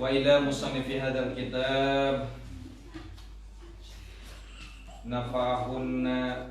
wa ila musannifi hadzal kitab nafa'ahunna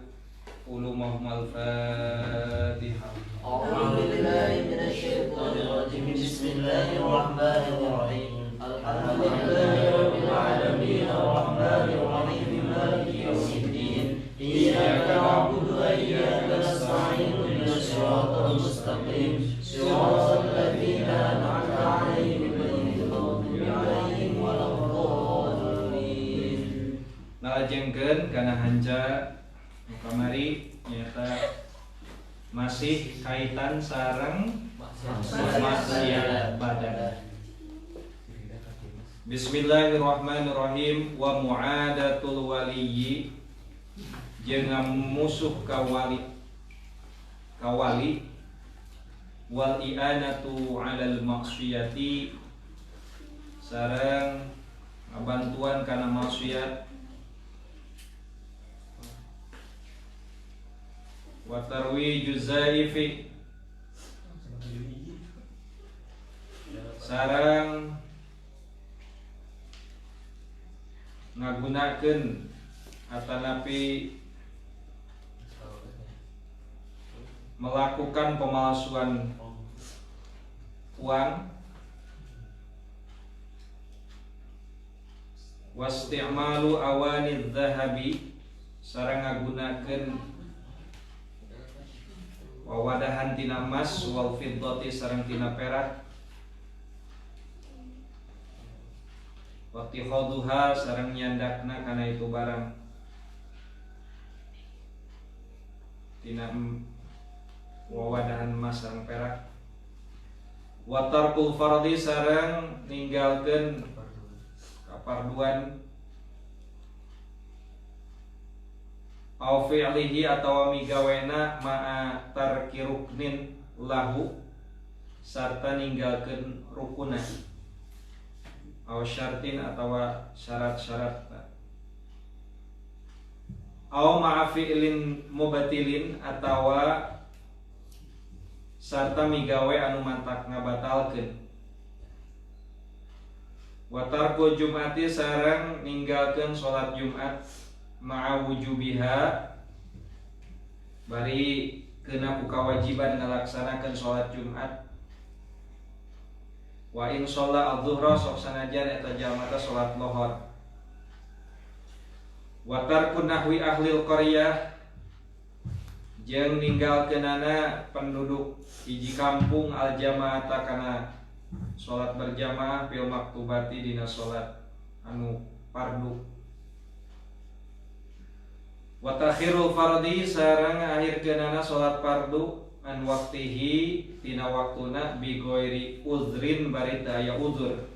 ulumahum al-fatihah. A'udzu billahi minasy syaithanir rajim. Bismillahirrahmanirrahim. Alhamdulillahi rabbil alamin arrahmanir rahim maliki yaumiddin. Iyyaka na'budu wa iyyaka nasta'in ihdinas siratal mustaqim siratal ladzina an'amta 'alaihim ghairil maghdubi 'alaihim waladdallin. Nalajengkeun kana hanca kamari nyata masih kaitan sareng maksiat badan. Bismillahirrahmanirrahim. Wa mu'adatul waliyyi jeung musuh kawali wal i'anatu 'alal maksiyati sareng ngabantuan kana maksiat wa tarwijuz zaifi sareng ngagunakeun atanapi melakukan pemalsuan uang wasti'malu awanidz zahabi sareng ngagunakeun wawadahan tina emas wal fiddati sareng tina perak wattikhadhuha sareng nyandakna kana itu barang tina wawadahan emas sareng perak wa tarkul fardhi sareng ninggalkeun kaparduan au fi'lihi atawa migawena ma'a tarki ruknin lahu sarta ninggalkeun rukuna au syartin atawa syarat-syarat au ma'a fi'lin mubatilin atawa sarta migawe anu mantak ngabatalkeun wa tarku jum'ati sareng ninggalkeun salat Jumat ma'a wujubiha bari keuna ku kawajiban ngalaksanakeun salat Jumat wa in shalla adzuhra sok sanajan eta jalma teh salat lohor wa tarku nahwi ahlil qaryah jeung ninggalkeunana penduduk hiji kampung al jamaata kana salat berjamaah fil maktubati dina salat anu fardu wa takhirul fardhi sareng akhirkeunana salat fardu an waqtihi tina waktuna bi ghairi uzrin bari teu aya uzur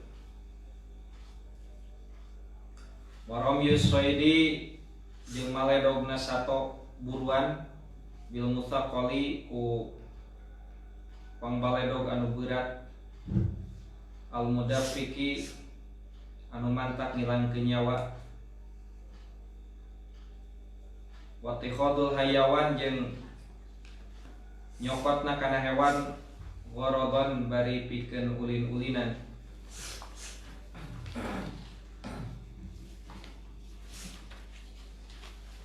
wa ramyus shaidi jeung maledogna sato buruan bil mustaqali ku pangbaledog anu berat al mudaffiki anu mantak ngilangkeun nyawa wa tikhadul hayawan jeung nyokotna kana hewan gharadhan bari pikeun ulin-ulinan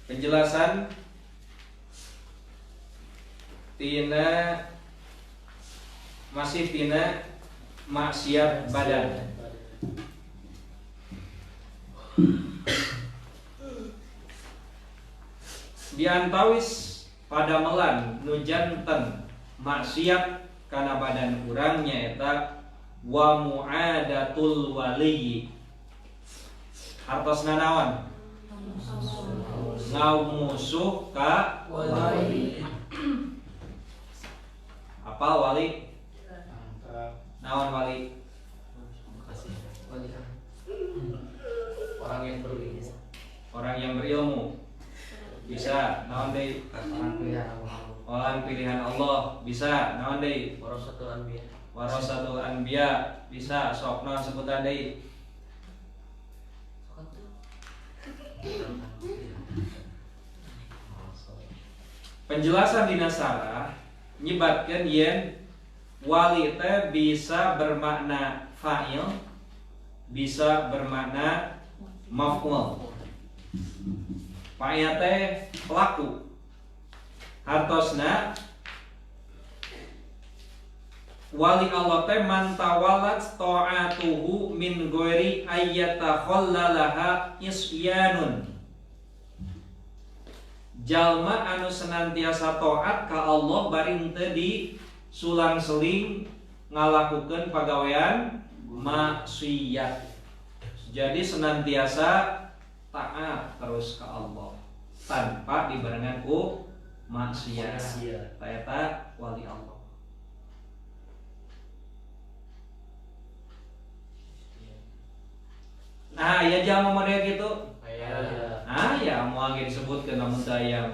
penjelasan masih tina maksiat badan. Diantawis padamelan nu janten maksiat kana badan urang nyaeta wa mu'adatul waliyyi hartosna naon ngaumusuh ka wali. Apal wali? Naon wali? Orang yang berilmu. Bisa naon deui? Orang pilihan Allah. Bisa naon deui? Warasatul anbiya. Bisa sok naon sebutan deui? Penjelasan dina sarah nyebatkeun yen wali teh bisa bermakna fa'il bisa bermakna maf'ul. Paya teh pelaku. Hartosna wali Allah teh man tawalat ta'atuhu min ghairi ayyatakhallalaha isyanun. Jalma anu senantiasa taat ka Allah bari henteu di sulang-seling ngalakukeun pagawean maksiat. Jadi senantiasa taat terus ka Allah tanpa dibarengan ku maksiat. Eta wali Allah. Nah, ya jalma model gitu. Ya mau lagi disebutkeun namun tayang.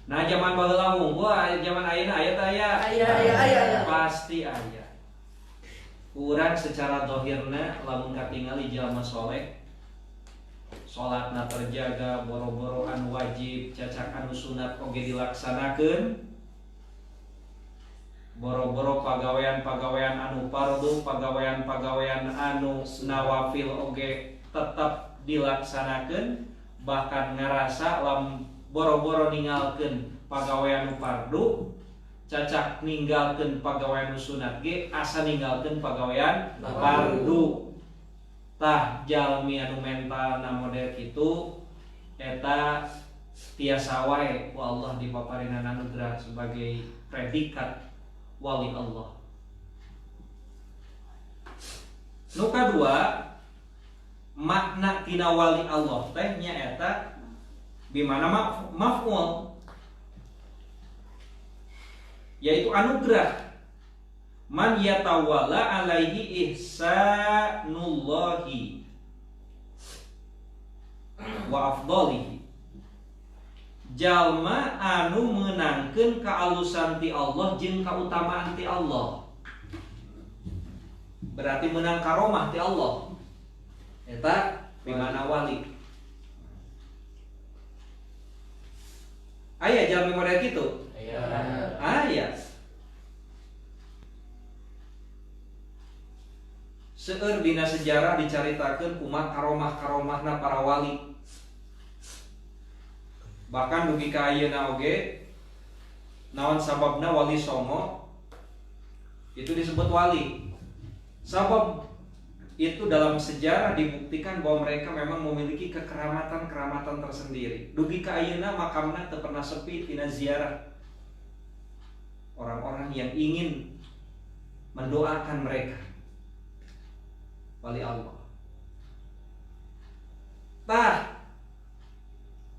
Nah, zaman baheula unggul, zaman ayeuna aya. Pasti aya. Urang secara zahirna lamun katingali jalma soleh, salatna terjaga, boro-boro anu wajib, cacak anu sunat oge dilaksanakeun. Boro-boro pagawean-pagawean anu fardu, pagawean-pagawean anu nawafil oge tetap dilaksanakeun, bahkan ngarasa lam boro-boro ninggalkeun pagawean anu fardu, cacak ninggalkeun pagawean anu sunat ge asa ninggalkeun pagawean fardu. Tah jalmi anu mentalna model kitu eta tiasa wae ku Allah dipaparingan anugerah sebagai predikat wali Allah. Nu kadua, makna tina wali Allah teh nyaeta bimana maf'ul, yaitu anugerah. Man yatawalla alaihi ihsanullahi wa afdalihi. Jalma anu meunangkeun kaalusan ti Allah jeung kautamaan ti Allah. Berarti menang karomah ti Allah. Eta bimana wali. Aya jalmi model kitu? Aya. Seueur dina sejarah dicaritakeun kumaha karomah-karomahna para wali. Bahkan dugi ka ayeuna oge naon sababna wali songo itu disebut wali. Sabab itu dalam sejarah dibuktikan bahwa mereka memang memiliki kekeramatan-keramatan tersendiri. Dugi ka ayeuna makamna teu pernah sepi tina ziarah orang-orang yang ingin mendoakan mereka. Wali Allah.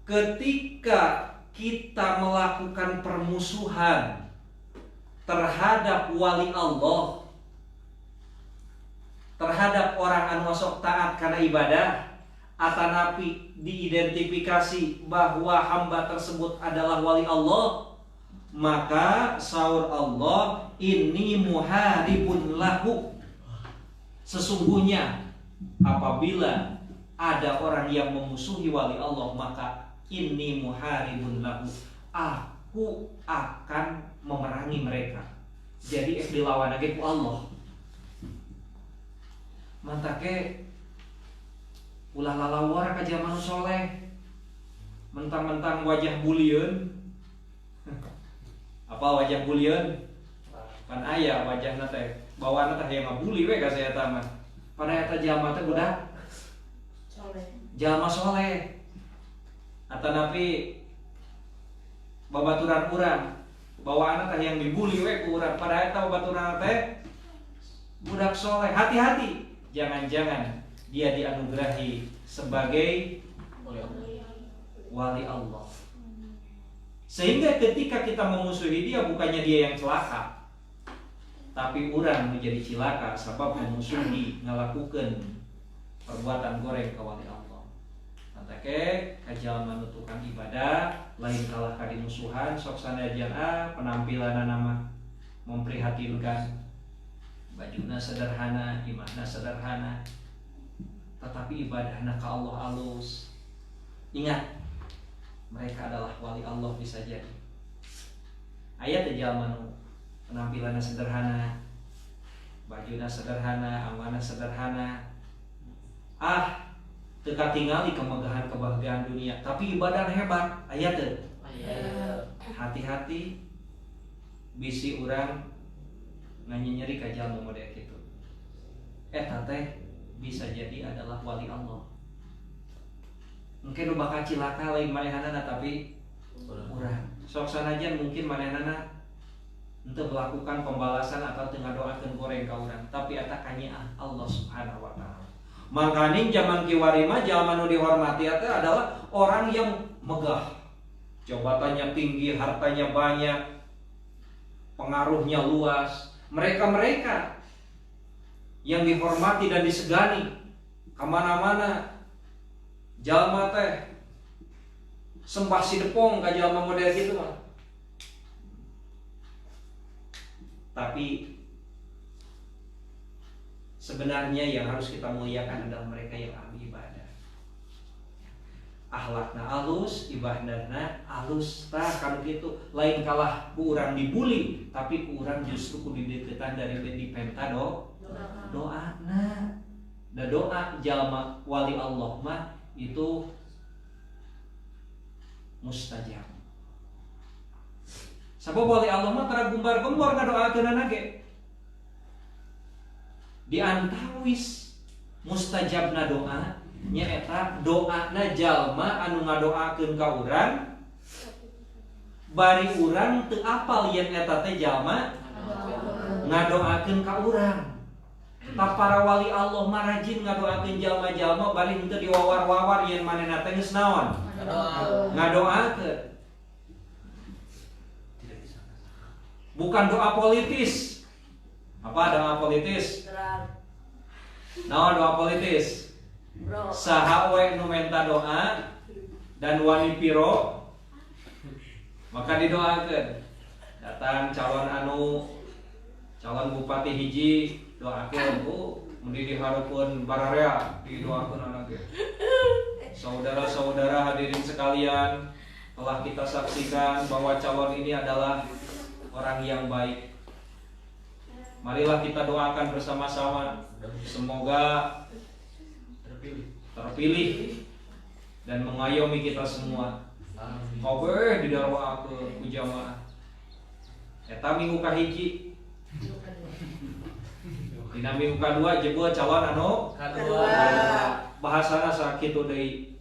Ketika kita melakukan permusuhan terhadap wali Allah, terhadap orang anu sok taat karena ibadah, atanapi diidentifikasi bahwa hamba tersebut adalah wali Allah, maka saur Allah, inni muharibun lahu. Sesungguhnya apabila ada orang yang memusuhi wali Allah, maka inni muharibun lahu, aku akan memerangi mereka. Jadi dilawan lagi ku Allah. Mantake ulah lalawar ka zaman soleh, mentang-mentang wajah bulieun. Apa wajah bulieun? Kan aya wajahna teh bawaana teh yang ngabuli we ka saya taman. Pada eta jalma teh budak jalma soleh. Atanapi babaturan urang bawaana teh yang dibuli we ku urang. Pada eta babaturan teh budak soleh. Hati-hati, jangan-jangan dia dianugerahi sebagai wali Allah. Sehingga ketika kita memusuhi dia, bukannya dia yang celaka, tapi urang menjadi cilaka sebab memusuhi ngalakukeun perbuatan goreng ka wali Allah. Antake kajalma nutukan ibadah lain kalah ka dimusuhan, sok sanajan penampilanna nama memprihatinkan, bajuna sederhana, imahna sederhana, tetapi ibadahna ka Allah alus. Ingat, mereka adalah wali Allah bisa jadi. Ayat jalma nu penampilannya sederhana, bajunya sederhana, amanah sederhana, teka tinggali kemegahan kebahagiaan dunia, tapi ibadah hebat aya teu? Hati-hati bisi urang nyeri ka jalma model kitu. Eta teh bisa jadi adalah wali Allah. Mungkin nu bakal cilaka lain manehanana tapi urang. Sok sanajan mungkin manehanana henteu melakukan pembalasan atau teu ngadoakeun goreng ka urang, tapi eta kanyiah Allah Subhanahu wa taala. Makaning zaman kiwari mah jalma nu dihormati teh adalah orang yang megah. Jabatannya tinggi, hartanya banyak, pengaruhnya luas. Mereka-mereka yang dihormati dan disegani, kemana-mana jalma teh sembah sidepong ka jalma model gitu mah. Tapi sebenarnya yang harus kita muliakan adalah mereka yang ahli ibadah. Akhlakna alus, ibadahna alus. Tah kalau gitu lain kalah ku urang dibully, tapi ku urang justru ku dideketan dari dipenta doana. Da doa jalma wali Allah mah itu mustajab. Sabab wali Allah mah tara gumbar-gembor ngadoakeunana ge. Di antawis mustajabna doa nyaeta doana jalma anu ngadoakeun ka urang bari urang teu apal yen eta teh jalma ngadoakeun ka urang. Tah para wali Allah mah rajin ngadoakeun jalma-jalma bari henteu diwawar-wawar yen manehna teh geus naon ngadoakeun. Bukan doa politis. Apa doa politis? Naon doa politis? Saha we nu menta doa dan wani piro maka didoakeun. Datang calon bupati hiji doakeun ku mun dihareupeun bararea didoakeun anake. Saudara-saudara hadirin sekalian, telah kita saksikan bahwa calon ini adalah orang yang baik. Marilah kita doakan bersama-sama semoga terpilih dan mengayomi kita semua. Kabeh didarwaakeun ku jamaah. Eta minggu kahiji. Dina minggu kadua jebul calon anu kadua. Bahasana sakitu deui.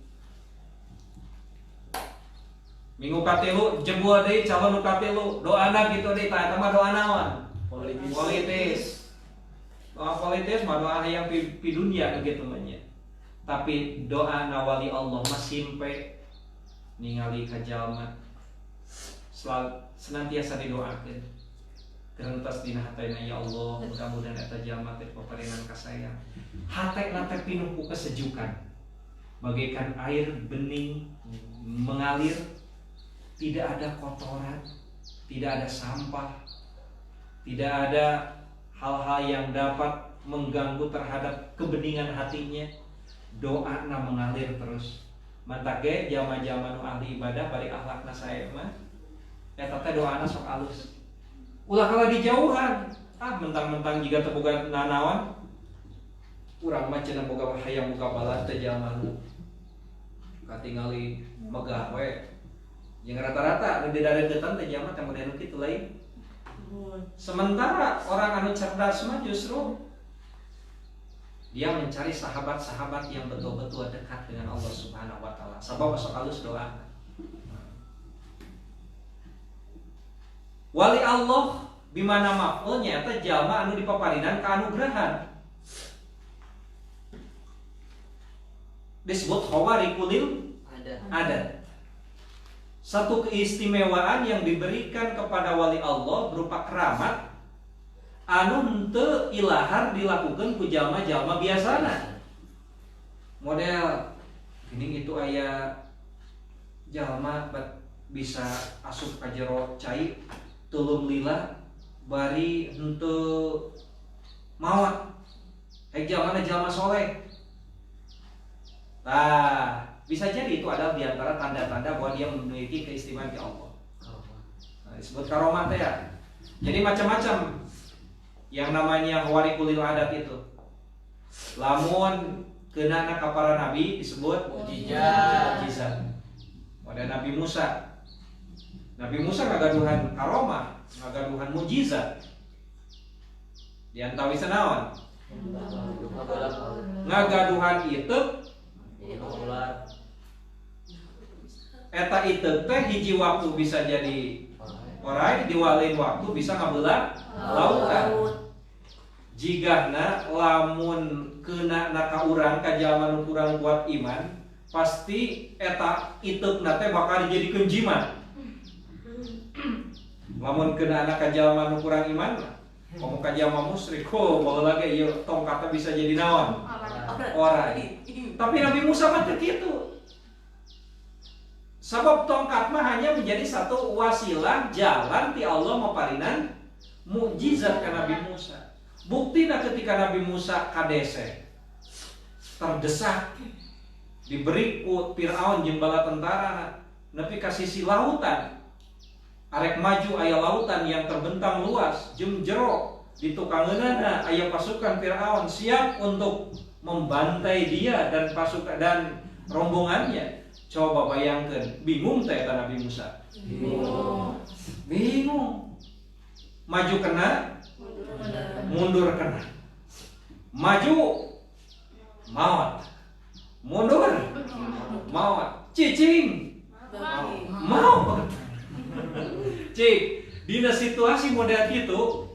Minggu katilu jebul deui calon nu katilu. Doana kitu deui tah eta mah doa naon? Politis. Doa politis mah doa hayang pidunya gitu mah nya. Tapi doa nawali Allah mah simpe ningali ka jalma senantiasa didoakeun. Gerentas dina hatena ya Allah, mudah-mudahan eta jalma teh paparingan ka saya. Hatena teh pinuh ku kesejukan. Bagaikan air bening mengalir, tidak ada kotoran, tidak ada sampah, tidak ada hal-hal yang dapat mengganggu terhadap kebeningan hatinya. Doana mengalir terus. Mantap ge jalma-jalma nu ahli ibadah bari akhlakna saya mah eta teh doana sok alus. Ulah kala dijauhan, mentang-mentang jika teu boga nanaon urang mah cenah boga hayang boga balas teh jalma nu katingali megah we. Yang rata-rata nu didaregetan teh jalma teh model kitu lain. Sementara orang anu cerdas mah justru dia mencari sahabat-sahabat yang betul-betul dekat dengan Allah Subhanahu wa taala. Sabab sok alus doa. Wali Allah bimana maf'ulnya eta jalma anu dipaparinan kanugrahan. Disebut khawariqul adat. Satu keistimewaan yang diberikan kepada wali Allah berupa keramat anu henteu ilahar dilakukan ku jalma-jalma biasana. Model gini itu aya jalma bisa asup ka jero cai tulung lila bari henteu maot. Jalma soleh. Nah, bisa jadi itu adalah diantara tanda-tanda bahwa dia memiliki keistimewaan di Allah. Disebut karomat ya. Jadi macam-macam yang namanya khawariqul adat itu. Lamun keunana ka para nabi disebut mukjizat. Pada Nabi Musa. Nabi Musa ngagaduhan karomah, ngagaduhan mukjizat. Di antawisa naon? Ngagaduhan iteuk. Eta iteuk teh hiji waktu bisa jadi orai, diwaleun waktu bisa ngabeula lautan. Jigana lamun keunana ka urang ka jalma nu kurang kuat iman, pasti eta iteukna teh bakal dijadikeun jimat. Lamun keunana ka jalma nu kurang iman, komo ka jalma musyrik, baheula ge ieu tongkatna bisa jadi naon? Orai. Tapi Nabi Musa mah teu kitu. Sabab tongkat mah hanya menjadi satu wasilah jalan ti Allah maparinan mukjizat ka Nabi Musa. Buktina ketika Nabi Musa kadese terdesak diberi ku Firaun jeung bala tentara nepi ka sisi lautan. Arek maju aya lautan yang terbentang luas jeung jero di tukangeunana aya pasukan Firaun siap untuk membantai dia dan pasukan dan rombongannya. Coba bayangkan, bingung teh Nabi Musa. Bingung. Maju kena, mundur kena. Maju maut. Mundur maut. Cicing maut. Cik, dina situasi model gitu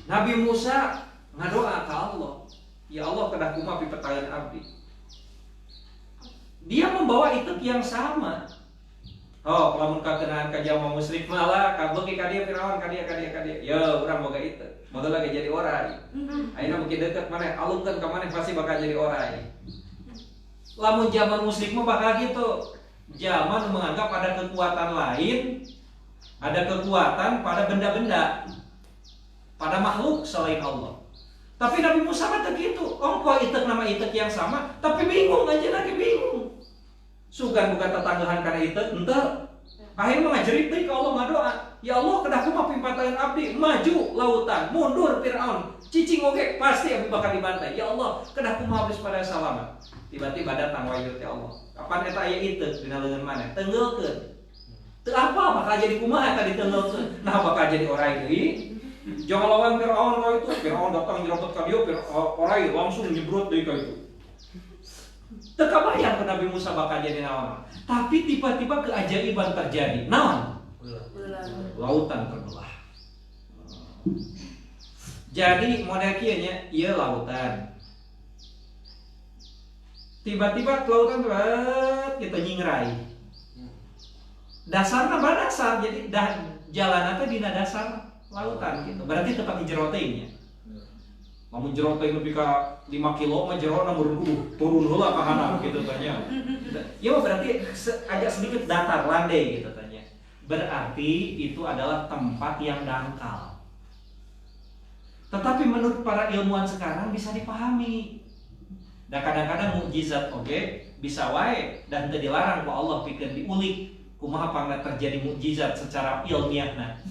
Nabi Musa ngadoa ke Allah, ya Allah kedah kumaha pipetaeun abdi. Dia membawa ituk yang sama. Oh, lamun kakenaan ka jalma musyrik malah kabeuki ka dieu Firaun ka dieu. Ya, urang boga itu. Moga lagi jadi orai. Ayeuna beuki deukeut maneh, alungkeun ka maneh pasti bakal jadi orai. Lamun zaman musyrik mah bakal gitu. Zaman menganggap ada kekuatan lain, ada kekuatan pada benda-benda, pada makhluk selain Allah. Tapi Nabi Musa mah teu kitu. Ongko itek nama itek yang sama, tapi bingung aja lagi bingung. Sugan bukan tetanggahan karena itek, henteu. Akhirnya ngajerit deui ka Allah ngadoa, ya Allah kedah kumaha pimpataeun abdi, maju lautan, mundur Firaun, cicing oge pasti abdi bakal dibantai. Ya Allah, kedah kumaha abdi pada salamat. Tiba-tiba datang wahyu ti Allah. Kapan eta aya itek dina leungeun maneh? Tenggeukeun. Teu apa bakal jadi kumaha tadi tenggeukeun. Nah bakal jadi orai deui. Jangan lawan Firaun kalau itu. Firaun datang nyerobot ka dieu, orai langsung nyebrot deui ka itu. Teu kabayang ke Nabi Musa bakal jadi naon. Tapi tiba-tiba keajaiban terjadi. Naon? Lautan terbelah. Jadi model kieu nya, ieu lautan. Tiba-tiba ke lautan kita nyingrai. Dasarna badasar, jadi jalanna teh dina dasar lautan gitu. Berarti tepat di jero teh nya. Lamun jero teh nepi ka 5 kilo mah jerona turun heula ka handap gitu tanya. Ya berarti agak sedikit datar landai gitu tanya. Berarti itu adalah tempat yang dangkal. Tetapi menurut para ilmuwan sekarang bisa dipahami. Dan kadang-kadang mukjizat bisa wae dan teu dilarang ku Allah pikeun diulik kumaha pangna terjadi mukjizat secara ilmiahna.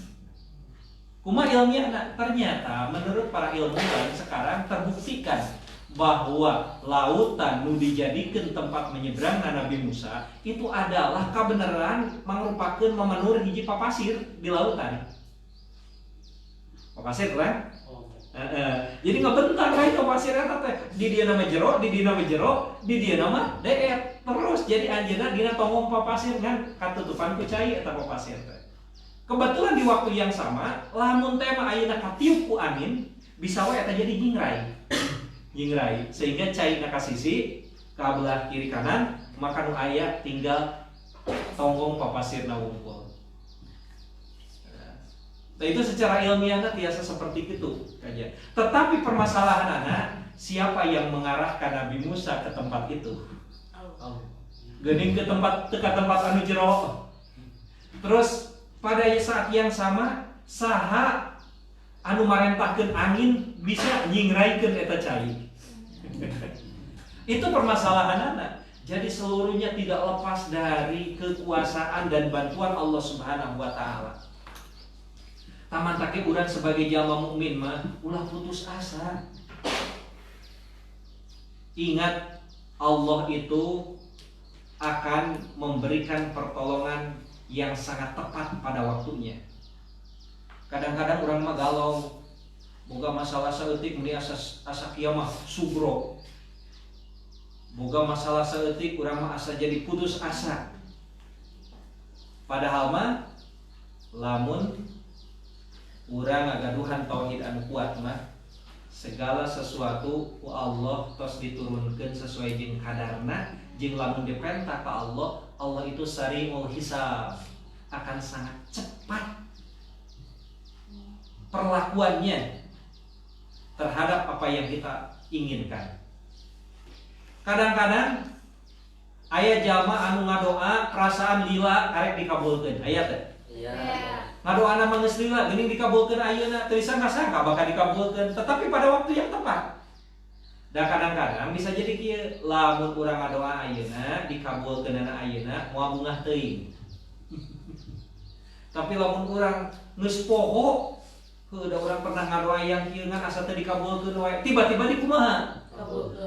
Kumaha ilmiahna? Ternyata menurut para ilmuwan sekarang terbuktikan bahwa lautan nu dijadikeun tempat menyeberangna Nabi Musa itu adalah kabeneran mangrupakeun memenuhi hiji papasir di lautan. Papasir kan? Jadi ngebentang kayak papasir eta teh di dieu nama jero, di dieu nama jero, di dieu nama deet. Terus jadi anjeunna dina tonggong papasir kan katutupan ku cai eta papasir teh. Kebetulan di waktu yang sama, lamun teh mah ayeuna katiup ku angin, bisa wae eta jadi nyingrai. Nyingrai sehingga cai na ka sisi ka belah kiri kanan, maka nu aya tinggal tonggong papasirna wungkul. Nah, itu secara ilmiahnya tiasa seperti itu aja. Tetapi permasalahan anak, siapa yang mengarahkan Nabi Musa ke tempat itu? Geuning ke tempat anu jero. Terus pada saat yang sama, saha anu marentahkeun angin bisa nyingraikeun eta cai. Itu permasalahan anak. Jadi seluruhnya tidak lepas dari kekuasaan dan bantuan Allah Subhanahu wa taala. Taman take urang sebagai jalma mukmin mah ulah putus asa. Ingat, Allah itu akan memberikan pertolongan yang sangat tepat pada waktunya. Kadang-kadang orang mah galau, boga masalah saeutik meni asa kiamah subro. Boga masalah saeutik urang mah asa jadi putus asa. Padahal mah lamun urang ngagaduhan tauhid anu kuat mah segala sesuatu ku Allah tos diturunkeun sesuai jeung kadarna, jeung lamun diperintah ka Allah, Allah itu sari'ul hisab, akan sangat cepat perlakuannya terhadap apa yang kita inginkan. Kadang-kadang aya jalma anu ngadoa perasaan lila karek dikabulkeun, aya teh? Iya. Ngadoana mah geus lila geuning dikabulkeun ayeuna, teu disangka-sangka bakal dikabulkeun, tetapi pada waktu yang tepat. Dan kadang-kadang bisa jadi kieu, lamun urang ngadoa ayeuna dikabulkeunana ayeuna moal bungah teuing. Tapi lamun urang geus poho, heuh da urang pernah ngadoa yang kieu ngan asa teu dikabulkeun wae, tiba-tiba dikumaha?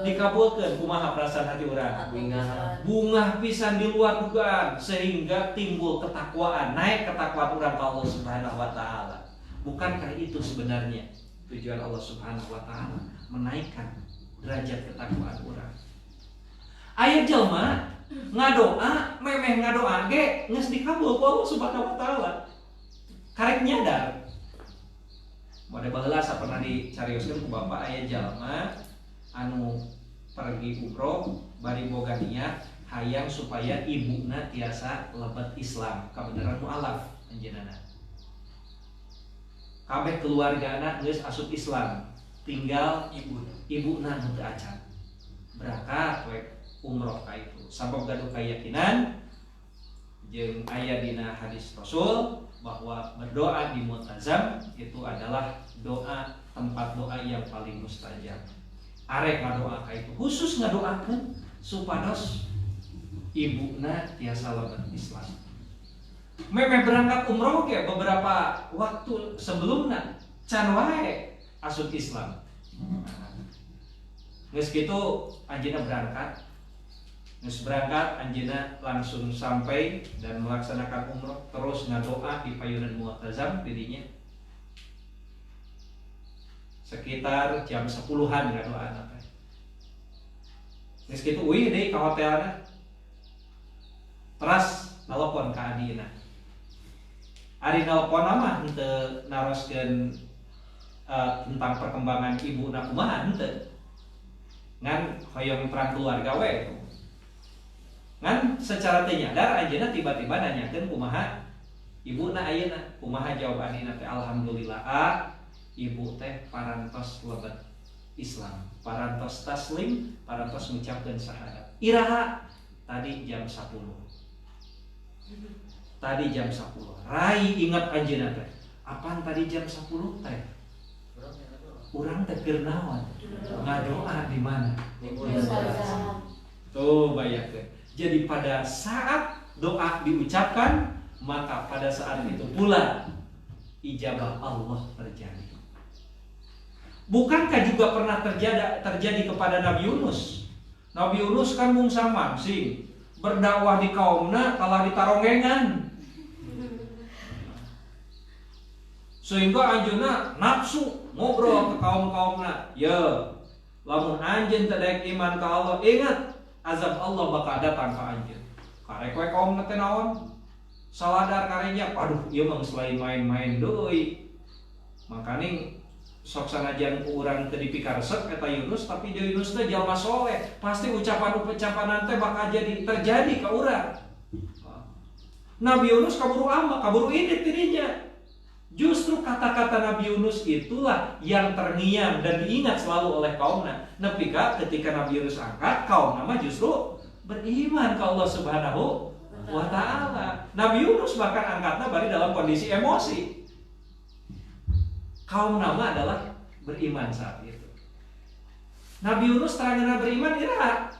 Dikabulkeun. Kumaha perasaan hati urang? Bungah pisan di luar dugaan, sehingga timbul ketakwaan, naik ketakwaan urang ka Allah Subhanahu wa taala. Bukankah itu sebenarnya tujuan Allah Subhanahu wa taala, menaikkan derajat ketakwaan urang? Aya jelma ngadoa, memeh ngadoa ge geus dikabul ku Allah Subhanahu wa taala. Karek nyadar. Mode baheula pernah dicarioskeun ku Bapak, aya jalma anu pergi umroh bari boga niat hayang supaya ibuna tiasa lebet Islam, kabeneran mualaf anjeunna. Kabeh keluargana geus asup Islam, tinggal ibuna nu teu acan. Berangkat we umroh ka itu. Sabab gaduh keyakinan jeung aya dina hadis Rasul bahwa berdoa di multazam itu adalah doa, tempat doa yang paling mustajab. Arek ngadoa ka itu khusus ngadoakeun supados ibuna tiasa lebet Islam. Memeh berangkat umroh ge beberapa waktu sebelumna can wae asup Islam. Geus kitu anjeunna berangkat. Geus berangkat anjeunna langsung sampai dan melaksanakan umroh, terus ngadoa di payunan Mu'tazam didinya. Sekitar jam 10-an ngadoa teh. Geus kitu euy deui ka hotelna. Teras nelpon ka adina. Ari nelpon mah henteu naroskeun tentang perkembangan ibuna kumaha henteu. Ngan hoyong perang keluarga we. Ngan secara teu nyadar anjeunna tiba-tiba nanyakeun kumaha ibuna ayeuna. Kumaha jawab adina teh alhamdulillah. Ibu teh parantos lebet Islam, parantos taslim, parantos mengucapkan syahadat. Iraha tadi jam 10. Tadi jam 10. Rai ingat anjeunna teh. Apaan tadi jam 10 teh? Urang teh keur naon? Ngadoa di mana? Tuh bayangkeun. Jadi pada saat doa diucapkan, maka pada saat itu pula ijabah Allah terjadi. Bukankah juga pernah terjadi kepada Nabi Yunus? Nabi Yunus kan mungsa mancing, berdakwah di kaumna kalah ditaronggengan. Sehingga anjeunna nafsu ngobrol ke kaum-kaumna. Ya, lamun anjeun teu daek iman ka Allah, ingat azab Allah bakal datang ka anjeun. Karek we kaumna teh naon? Saladar karenya, aduh ieu mah selain main-main deui. Makanya sok sanajan urang teu dipikaresep eta Yunus, tapi jeung Yunus teh jalma soleh, pasti ucapan-ucapan teh bakal terjadi ka urang. Nabi Yunus kaburu ama, kaburu indit dirinya. Justru kata-kata Nabi Yunus itulah yang terngiang dan diingat selalu oleh kaumnya. Nepi ka ketika Nabi Yunus angkat, kaum nama justru beriman ke Allah Subhanahu wa taala. Nabi Yunus bahkan angkatnya bari dalam kondisi emosi. Kaum nama adalah beriman saat itu. Nabi Yunus terangna beriman ira.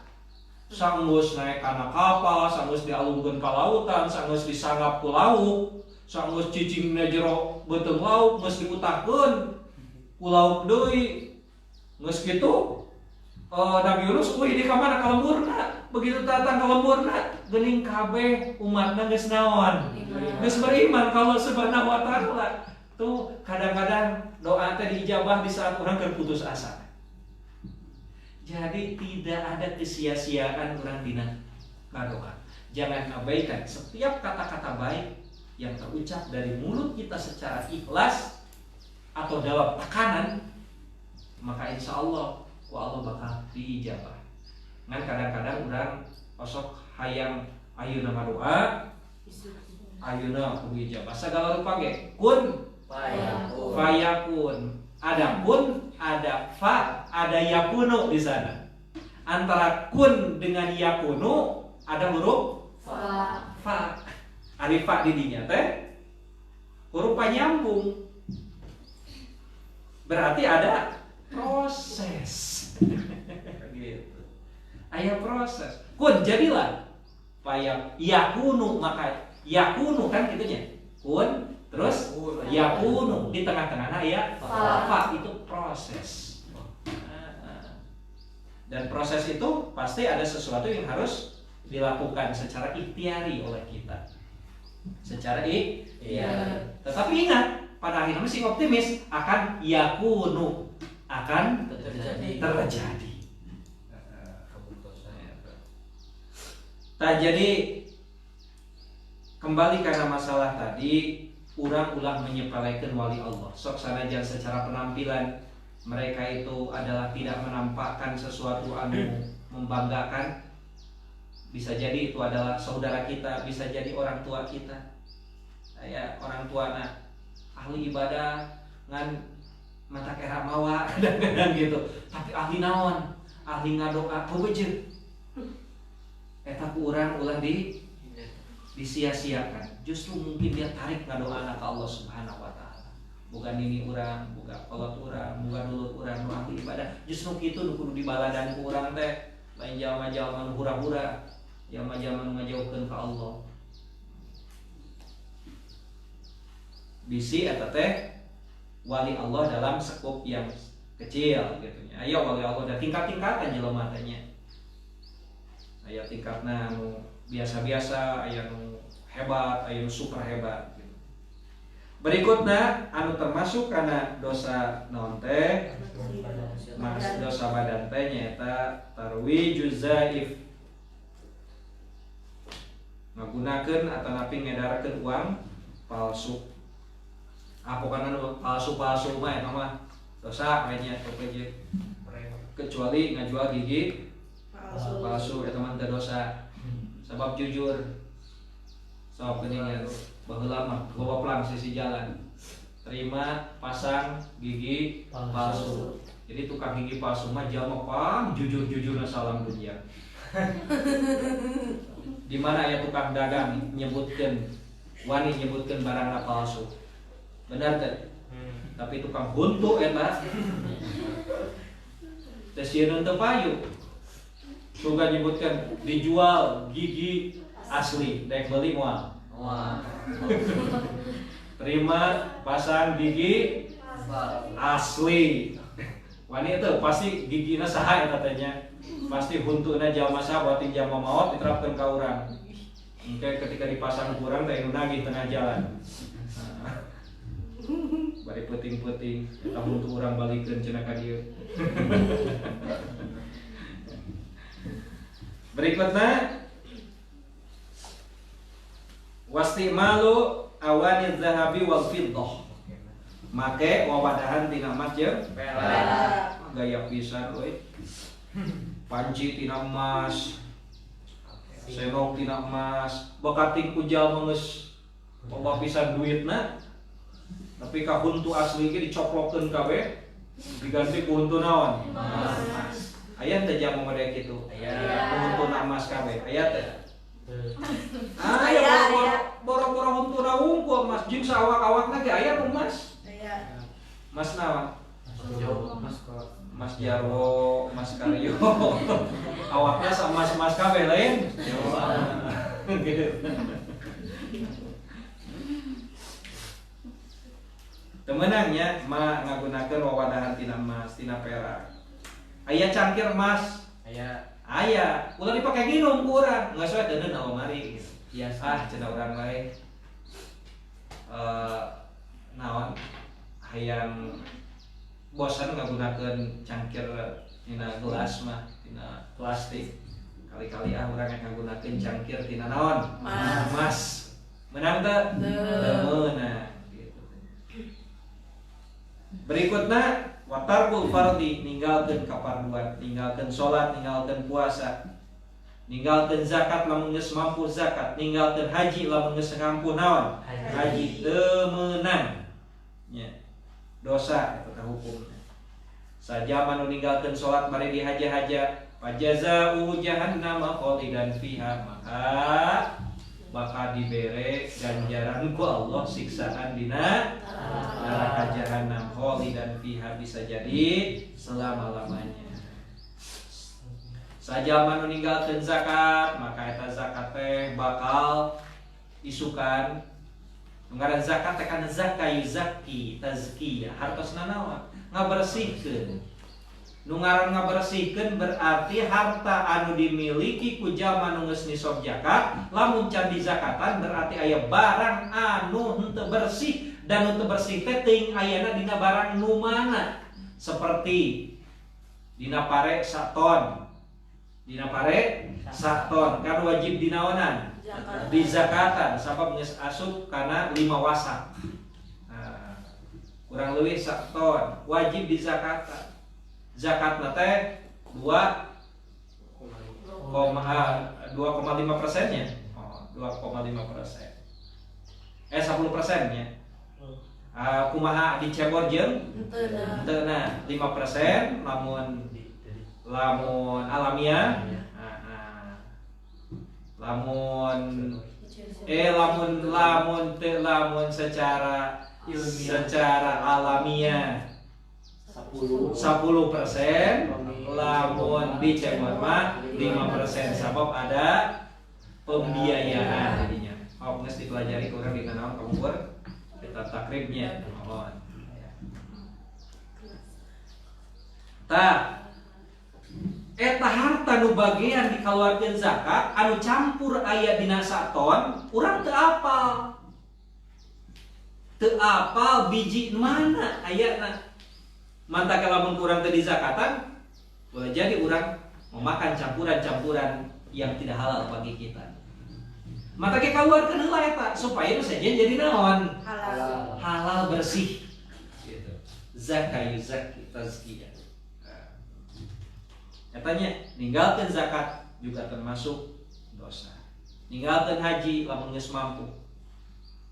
Sanggeus naik kana kapal, sanggeus dialungkeun ka lautan, sanggeus disanggap ku lauk, sanggeus cicingna jero beuteung lauk geus diutahkeun ku lauk deui. Geus kitu Nabi Yunus di kamana ka lemburna. Begitu datang ka lemburna, geuning kabeh umatna geus naon? Geus beriman ka Allah Subhanahu wa taala. Tuh kadang-kadang doa teh diijabah di saat orang putus asa. Jadi tidak ada kesia-siaan orang dina ngadoa. Jangan abaikan setiap kata-kata baik yang terucap dari mulut kita secara ikhlas atau dalam tekanan, maka insya Allah Allah bakal diijabah. Ngan kadang-kadang orang osok hayang ayeuna ngadoa, ayeuna kudu ijabah. Sagala rupa ge kun fayakun. Ada kun, ada fa, ada yakunu di sana. Antara kun dengan yakunu ada huruf fa. Ari fa di dinya teh huruf nyambung. Berarti ada proses. Gitu. Aya proses. Kun jadilah fayak yakunu, maka yakunu kan gitunya. Kun terus yakunu di tengah-tengahnya ya fa, itu proses. Dan proses itu pasti ada sesuatu yang harus dilakukan secara ikhtiari oleh kita. Secara ikhtiari. Tetapi ingat, pada akhirnya masih optimis akan yakunu, akan terjadi. Jadi kembali karena masalah tadi, urang ulah menyepelekan wali Allah. Sok sanajan secara penampilan mereka itu adalah tidak menampakkan sesuatu anu membanggakan. Bisa jadi itu adalah saudara kita, bisa jadi orang tua kita. Ya, orang tua ahli ibadah ngan mata kera mawa kadang-kadang gitu. Tapi ahli naon? Ahli ngadoa heubeujeuh. Eta ku urang ulah disia-siakan. Justru mungkin dia tarik ngadoa ke Allah Subhanahu wa taala. Bukan ini urang, bukan kolot urang, bukan dulur urang nu ahli ibadah. Justru kitu nu kudu dibaladan ku urang teh. Lain jalma-jalma nu hura-hura, jalma-jalma nu ngajauhkeun ka Allah. Bisi eta teh wali Allah dalam skup yang kecil gitu nya. Ayo wali Allah da tingkat-tingkatan jelema teh nya. Aya tingkatna nu biasa-biasa, aya nu hebat, aya nu super hebat gitu. Berikutna anu termasuk kana dosa naon teh? Dosa badan teh nyaeta tarwijuz zaif. Ngagunakeun atanapi ngedarkeun uang palsu. Apokana nu palsu-palsu mah eta mah dosa we nya kecuali ngajual gigi palsu eta mah teu dosa. Sebab jujur, sebab geuningan baheula mah loba pelang sisi jalan. Terima pasang gigi palsu. Jadi tukang gigi palsu mah jalma pang jujur-jujurna salam dunia. Di mana ya tukang dagang nyebutkeun wani nyebutkeun barangna palsu. Benar teh? Tapi tukang huntu eta teh sieun teu payu. Suga nyebutkan dijual gigi asli, daek beli moal. Terima pasang gigi asli. Wani itu pasti gigina saha eta teh nya. Pasti huntuna jalma saha beuting jalma maot diterapkeun ka urang. Engke ketika dipasang ku urang teh nagih tengah jalan. Bari peuting-peuting eta huntu urang balikeun cenah ka dieu. Berikutnya wastimalu awani zahabi wal fiddah. Make wawadahan tina emas jeung perak. Gaya pisan euy. Panci tina emas. Senok tina emas, bakating ku jalma geus loba pisan duitna. Tapi ka huntu asli ge dicoplokeun kabeh diganti ku huntu naon? Emas. Aya teh jamu model kitu. Aya huntu emas kabeh. Aya teh. Aya boro-boro huntu wungkul emas jeung sawak-awakna ge aya nu emas. Aya. Mas naon? Mas Jarwo, Mas Karyo. Awakna sama emas kabeh lain. Temenangnya mah ngagunakeun wawadahan tina emas, tina perak. Aya cangkir emas, aya ulah dipake ginum ku urang geus we teuneun alomari gitu. Cenah urang lain naon hayang bosan ngagunakeun cangkir tina gelas mah tina plastik kali-kali urang ngagunakeun cangkir tina naon emas menang teu meunang gitu. Berikutna watarkul fardi ninggalkeun kafarduan, ninggalkeun salat, ninggalkeun puasa, ninggalkeun zakat lamun geus mampu zakat, ninggalkeun haji lamun geus ngampu naon haji teu meunang nya dosa eta hukumna. Saja manu ninggalkeun salat bari dihaja-haja fajazaa'u jahannam khalidan fiha maka bakal dibere ganjaran ku Allah siksaan dina neraka jahanam khalidan fiha bisa jadi selama-lamanya. Saja manu ninggalkeun zakat maka eta zakat teh bakal isukan ngaran zakat teh kana zakai zaki tazkiyah hartosna naon ngabersihkeun. Nu ngaran ngabersihkeun berarti harta anu dimiliki ku jalma nu geus nisab zakat lamun can dizakatan berarti aya barang anu henteu bersih dan nu teu bersih teh teuing ayana dina barang nu mana seperti dina pare saton kan wajib dinaonan di zakatan sabab geus asup kana 5 wasak. Kurang leuwih saton wajib di zakatan. Zakatna teh 2,5% nya. 2,5%. 10% nya. Kumaha dicebor jeung henteu na 5% lamun alamiah lamun secara alamiah 10%, lamun dicebor mah 5% sabab ada pembiayaan jadinya. Geus dipelajari kurang di naon kamu kita takribnya. Eta harta nu bagian dikaluarkeun zakat anu campur aya dina saton urang teu apal biji mana ayana. Mantake lamun kurang teu dizakatan boleh jadi urang memakan campuran-campuran yang tidak halal bagi kita. Mantake kaluarkeun heula eta supaya nu sajen jadi naon halal bersih gitu. Zakai zaki tazkiyah. Katanya ninggalkeun zakat juga termasuk dosa. Ninggalkeun haji lamun geus mampu.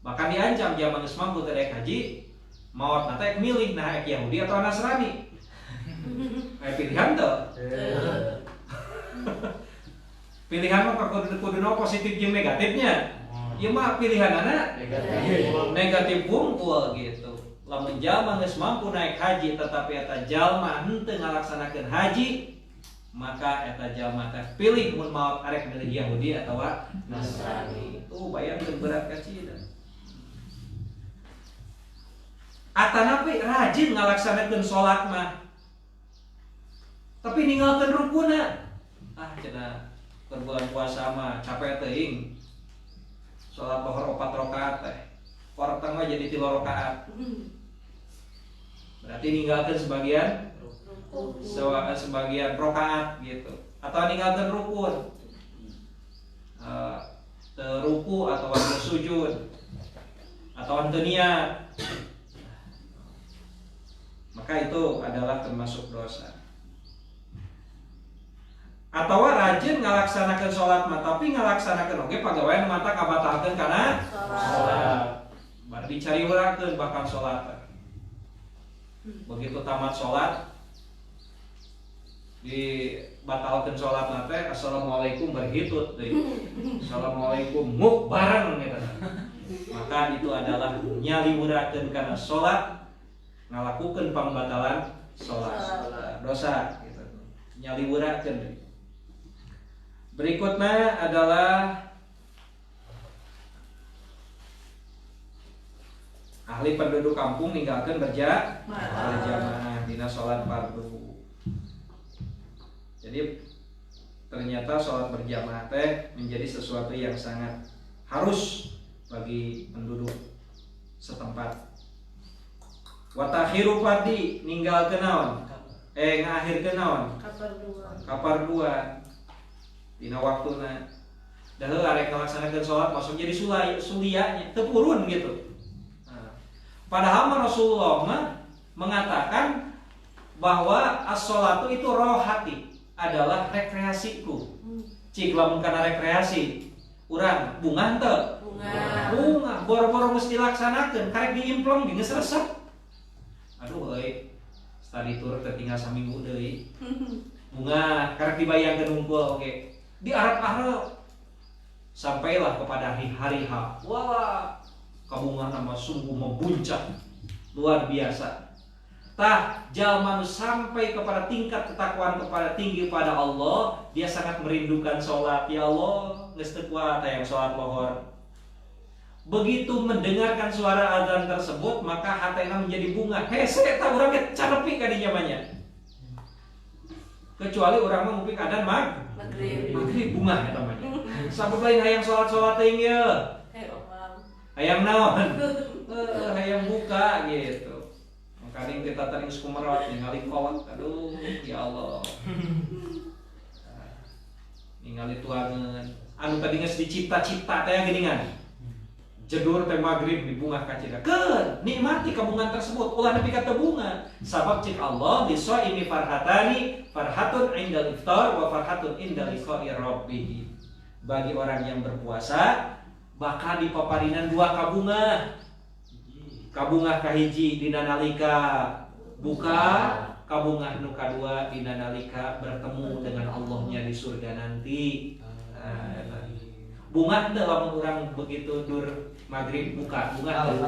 Bahkan diancam jaman geus mampu teu daek haji, maot na teh milih nah Yahudi atau Nasrani. Pilihan tuh. Pilihan mah kudu positif jeung negatifnya. Ieu mah pilihanana negatif wungkul gitu. Lamun jalma geus mampu naik haji tetapi eta jalma henteu ngalaksanakeun haji, maka eta jalma teh pilih mun maot arek milih Yahudi atau Nasrani. Tuh bayangkeun berat ka cida. Atanapi rajin ngalaksanakeun salat mah. Tapi ninggalkeun rukunna. Cenah keur bulan puasa mah capek teuing. Salat pohor 4 rakaat teh. Porteng mah jadi 3 rakaat. Berarti ninggalkeun sebagian rakaat gitu. Atau ninggalkeun rukun. Teu ruku atau teu sujud. Atau teu niat. Maka itu adalah termasuk dosa. Atau rajin ngalaksanakeun salat mah tapi ngalaksanakeun oge pagawean mata kabatalkeun kana salat. Bari dicariurakeun bakal salat. Begitu tamat salat dibatalkeun salatna teh assalamualaikum berhitut deui. Assalamualaikum muk bareng gitu. Maka itu adalah nyaliwurakeun kana salat ngalakukeun pambatalan salat. Dosa gitu. Nyaliwurakeun. Berikutnya adalah ahli penduduk kampung ninggalkeun berjamaah dina salat fardu. Jadi ternyata sholat berjamaah teh menjadi sesuatu yang sangat harus bagi penduduk setempat. Wa takhiru fardhi ninggalkeun naon? Ngakhirkeun naon? Kaparduan. Dina waktuna. Daheu arek ngalaksanakeun sholat masuk jadi sulianya, teu purun gitu. Nah, padahal Rasulullah mengatakan bahwa as-sholatu itu rohati, adalah rekreasiku. Cik lamun kana rekreasi, urang bunga teu? Bunga, boro-boro mesti dilaksanakeun, karek diimplong geus resep. Aduh euy, study tour tertinggal saminggu deui. Bunga karek dibayangkeun unggul oge. Diarep-arep sampailah kepada hari H. Wah, kabungan nama sungguh membuncah luar biasa. Tah jalma sampai kepada tingkat ketakwaan kepada tinggi pada Allah, dia sangat merindukan sholat. Ya Allah, geus teu kuat hayang sholat lohor. Begitu mendengarkan suara azan tersebut, maka hatena menjadi bunga. Hese tah urang ge canepi ka dinya banyak. Kecuali urang mah ngupik adzan maghrib bunga eta mah. Sabab lain hayang sholat teuing ye. Hayang naon? Hayang buka gitu. Kadang kita tering sukumerat ningali kolak, aduh ya Allah. Ningali tuangan anu tadi geus dicipta-cipta teh geuningan. Jedur teh maghrib di bunga kacida. Keun nikmati kabungan tersebut, ulah nepi ka teu bunga. Sabab cik Allah bisaimi farhatani, farhatun indal iftar wa farhatun indal liqa'i rabbih. Bagi orang yang berpuasa bakal dipaparinan dua kabunga. Kabungah kahiji dina nalika buka, kabungah nu kadua dina nalika bertemu dengan Allahnya di surga nanti. Bunga teu lamun urang begitu dur maghrib buka, bunga teu.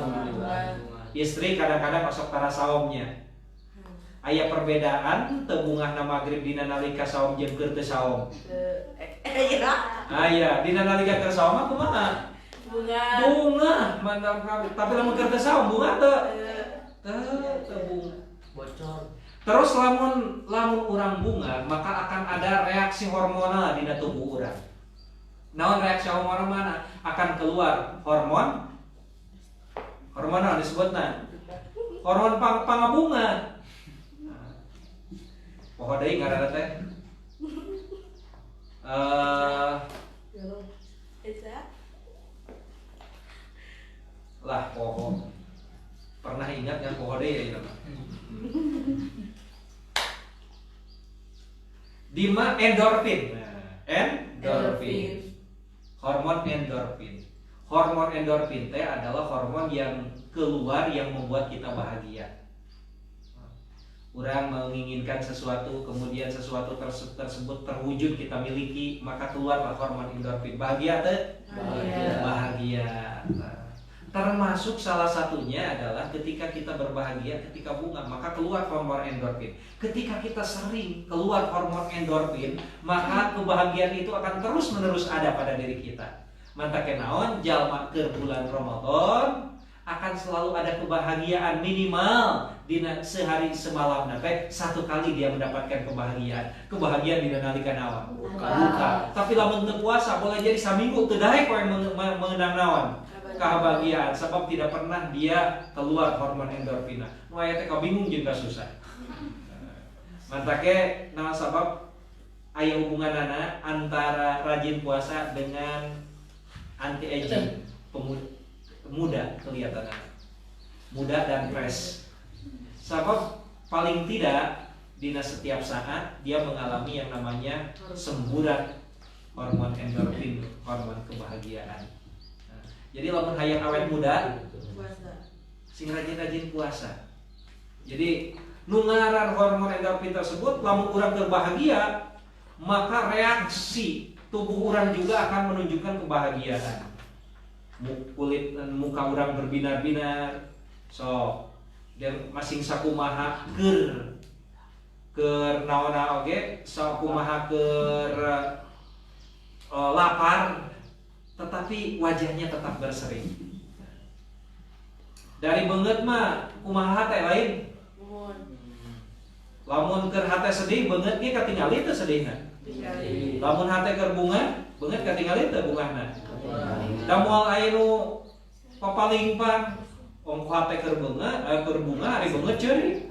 Istri kadang-kadang masuk tara saomnya. Aya perbedaan teu bungahna maghrib dina nalika saom jeung keur teu saom. Aya dina nalika keur saom mah kumaha? Bunga, mantap kali. Tapi lamun keur teu saom bunga teu. Teu bunga. Bocor. Terus lamun urang bunga, maka akan ada reaksi hormonal dina tubuh urang. Naon reaksi hormonal mana? Akan keluar hormon naon disebutna? Hormon pangabunga. Poho deui ngaranna teh. Lah poho. Pernah ingat yang poho deui ya? Dima endorfin. Endorfin. Hormon endorfin. Hormon endorfin teh adalah hormon yang keluar yang membuat kita bahagia. Orang menginginkan sesuatu, kemudian sesuatu tersebut terwujud kita miliki, maka keluarlah hormon endorfin. Bahagia teh? Bahagia. Termasuk salah satunya adalah ketika kita berbahagia ketika bunga, maka keluar hormon endorfin. Ketika kita sering keluar hormon endorfin, maka kebahagiaan itu akan terus-menerus ada pada diri kita. Mantake naon jalma ke bulan Ramadan akan selalu ada kebahagiaan minimal di sehari semalam teh satu kali dia mendapatkan kebahagiaan. Kebahagiaan dina nalika naon? Buka. Tapi lamun teu puasa boleh jadi saminggu teu daek poe mengenang naon? Kebahagiaan, sebab tidak pernah dia keluar hormon endorfina. Nu aya teh kabingung jeung kasusah. Mantake naon sabab aya hubunganana antara rajin puasa dengan anti aging, muda kelihatannya, muda dan fresh. Sebab paling tidak dina setiap saat dia mengalami yang namanya semburat hormon endorfin, hormon kebahagiaan. Jadi lamun hayang awet muda, sing rajin-rajin puasa. Jadi nu ngaran hormon endorfin tersebut lamun urang berbahagia, maka reaksi tubuh urang juga akan menunjukkan kebahagiaan. Kulit muka urang berbinar-binar. So, dan masing sakumaha keur naon oge, sakumaha keur lapar, tetapi wajahnya tetap berseri. Dari beungeut mah kumaha teh lain? Lamun keur hate sedih beungeut ge katingali teu sedihna. Lamun hate keur bunga beungeut katingali teu bungahna. Da moal aya nu papalingpang ongko hate keur bunga ari beungeut ceuri.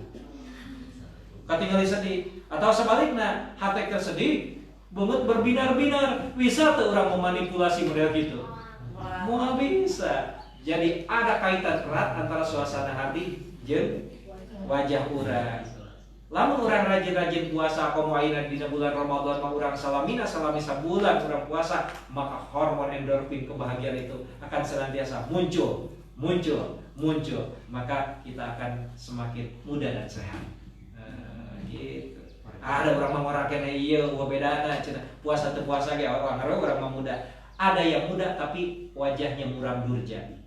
Katingali sedih atau sebaliknya hate keur sedih beungeut berbinar-binar. Bisa teu urang memanipulasi model gitu? Moal bisa. Jadi ada kaitan erat antara suasana hati jeung wajah urang. Lamun urang rajin-rajin puasa komo ayeuna dina bulan Ramadan mah urang salami sabulan urang puasa, maka hormon endorfin kebahagiaan itu akan senantiasa muncul. Maka kita akan semakin muda dan sehat. Gitu. Ada orang mah ngorake ieu bedana cenah puasa teu puasa ge orang mah muda. Ada yang muda tapi wajahnya muram durja.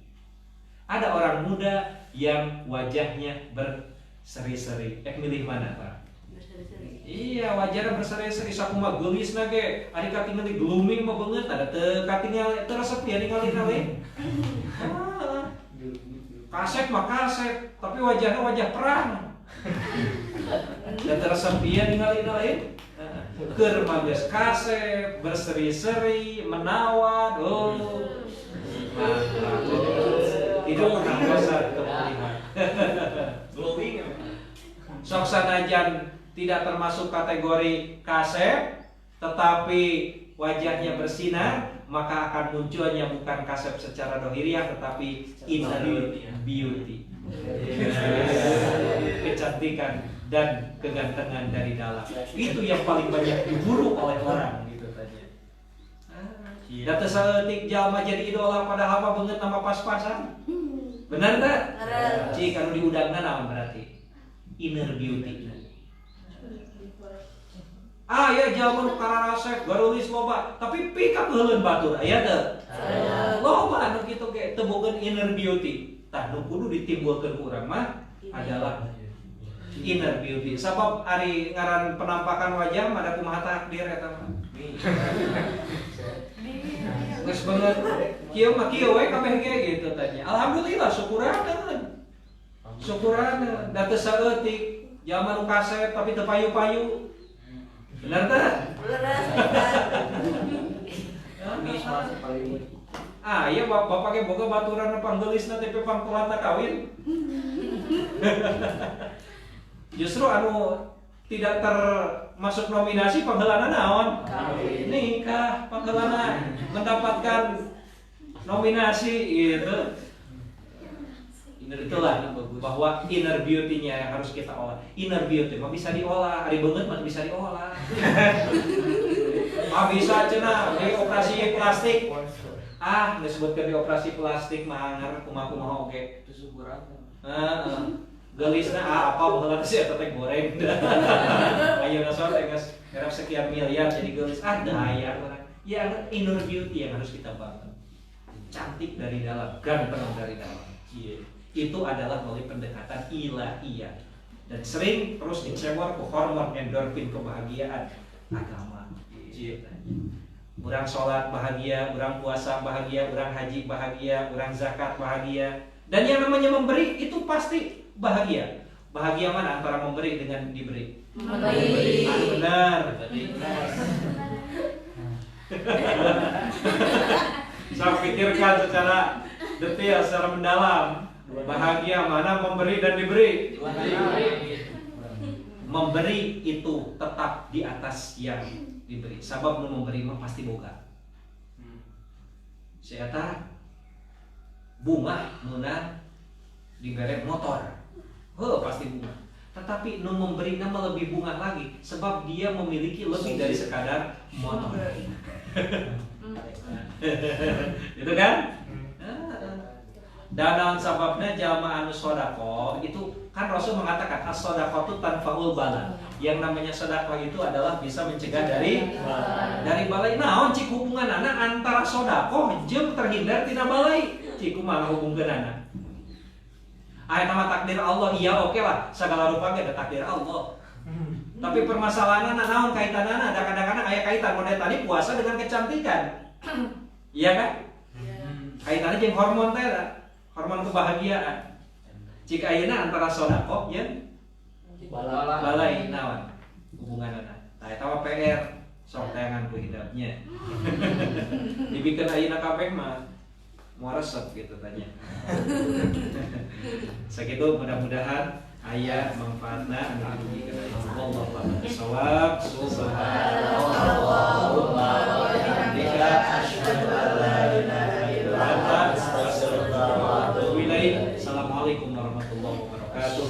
Ada orang muda yang wajahnya berseri-seri. Milih mana, Pak? Berseri-seri. Iya, wajahnya berseri-seri. Sakumaha geulisna ge, ari katingali gloomy mah beungeut, ada teu katingali teu resep ya ningalina we. Kasep mah kasep, tapi wajahnya wajah perang. Da teu resep ya ningalina we. Keur mah geus kasep, berseri-seri, menawan. Tidak pernah bosan untuk melihat. Glowing. Sok sanajan tidak termasuk kategori kasep, tetapi wajahnya bersinar, maka akan munculnya bukan kasep secara dohiriah, tetapi inner beauty. Kecantikan dan kegantengan dari dalam. Itu yang paling banyak diburu oleh orang gitu tanya. Data saeutik jalma jadi idola padahal mah beungeut nama pas-pasan. Benar tak? Cik anu diudangna naon berarti? Inner beauty. Ya jalma nu kararasep garulis loba, tapi pika heuleuh batur aya teu? Loba anu kitu ge teu boga inner beauty. Tah nu kudu ditimbulkeun urang mah adalah inner beauty. Sabab ari ngaran penampakan wajah mah da kumaha takdir eta mah. Geus banget kieu mah kieu we kabeh ge gitu tanya. Alhamdulillah syukuraneun. Syukuraneun da teu saeutik jalma nu kasep tapi teu payu-payu. Benar teh? Benar. Iya bapak ge boga baturan panggeulisna tapi pangkulatna kawin. Justru anu tidak termasuk nominasi panggeulana naon? Nikah panggeulana mendapatkan nominasi gitu. Itulah bahwa inner beauty-nya yang harus kita olah. Inner beauty mah bisa diolah, ari beungeut mah bisa diolah. Bisa cenah di operasi plastik. Disebutkan di operasi plastik mah anger kumaha oge. Itu syukuran. Gelisna apa baheula teh eta teh goreng. Ayeuna soal geus garap sekian miliar jadi gelis daya urang. Ya inner beauty yang harus kita bangun. Cantik dari dalam, ganteng dari dalam. Itu adalah melalui pendekatan ilahiyah dan sering terus dicemor ke hormon endorfin kebahagiaan agama. Urang sholat bahagia, urang puasa bahagia, urang haji bahagia, urang zakat bahagia. Dan yang namanya memberi itu pasti bahagia. Bahagia mana antara memberi dengan diberi? Memberi. Benar. Saya pikirkan secara detail, secara mendalam. Bahagia mana memberi dan diberi? Memberi itu tetap di atas yang diberi. Sabab nu memberi mah pasti boga. Saya kata bunga nuna diberi motor. Pasti bunga. Tetapi nu memberi nama lebih bunga lagi sebab dia memiliki lebih dari sekadar motor. Gitu kan? Dan dalam sababnya jalma anu sodako itu kan Rasul mengatakan as-sodako itu tanfaul bala. Yang namanya sodako itu adalah bisa mencegah dari balai. Naon cik hubungan anak antara sodako jeung terhindar tina balai. Cik kumaha hubungkeun anak. Nama takdir Allah iya oke lah segala rupa ge ada takdir Allah. Tapi permasalahan naon kaitanana ada kadang-kadang aya kaitan model tadi puasa dengan kecantikan. Iya kan? Kaitannya jeung hormon teh. Hormon kebahagiaan. Jika ayeuna antara sodako jeung balai naon? obatnya. Dibikin ayeuna kabeh mah mau resep gitu tanya. Sakitu mudah-mudahan aya manfaatna anu dijikeun Allah shawab. Subhanallahumma wa bihamdika asyhadu an la ilaha illa anta astaghfiruka wa atubu ilaik. Assalamualaikum warahmatullahi wabarakatuh.